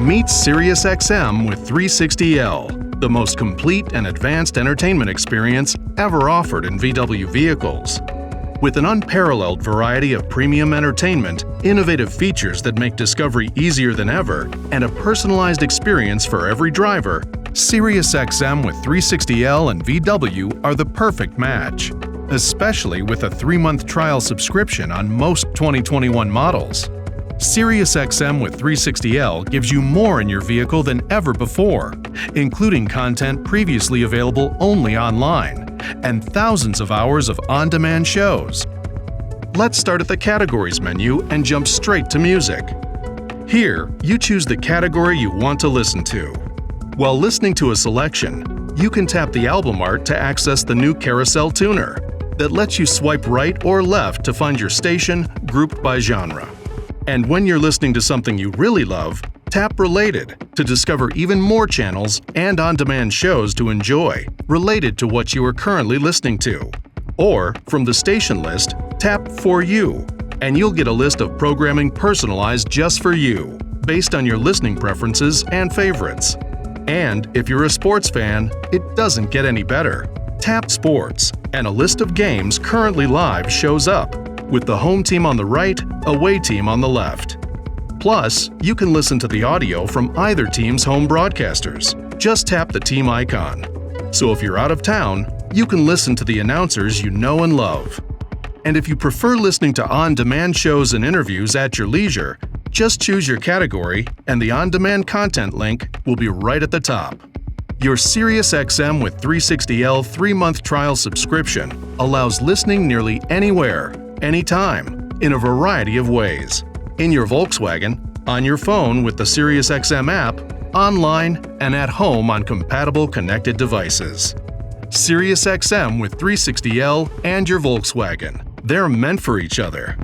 Meet SiriusXM with 360L, the most complete and advanced entertainment experience ever offered in VW vehicles. With an unparalleled variety of premium entertainment, innovative features that make discovery easier than ever, and a personalized experience for every driver, SiriusXM with 360L and VW are the perfect match, especially with a 3-month trial subscription on most 2021 models. SiriusXM with 360L gives you more in your vehicle than ever before, including content previously available only online, and thousands of hours of on-demand shows. Let's start at the Categories menu and jump straight to music. Here, you choose the category you want to listen to. While listening to a selection, you can tap the album art to access the new Carousel tuner that lets you swipe right or left to find your station grouped by genre. And when you're listening to something you really love, tap Related to discover even more channels and on-demand shows to enjoy related to what you are currently listening to. Or, from the station list, tap For You, and you'll get a list of programming personalized just for you, based on your listening preferences and favorites. And if you're a sports fan, it doesn't get any better. Tap Sports, and a list of games currently live shows up, with the home team on the right, away team on the left. Plus, you can listen to the audio from either team's home broadcasters. Just tap the team icon. So if you're out of town, you can listen to the announcers you know and love. And if you prefer listening to on-demand shows and interviews at your leisure, just choose your category and the on-demand content link will be right at the top. Your SiriusXM with 360L 3-month trial subscription allows listening nearly anywhere, anytime, in a variety of ways. In your Volkswagen, on your phone with the SiriusXM app, online, and at home on compatible connected devices. SiriusXM with 360L and your Volkswagen. They're meant for each other.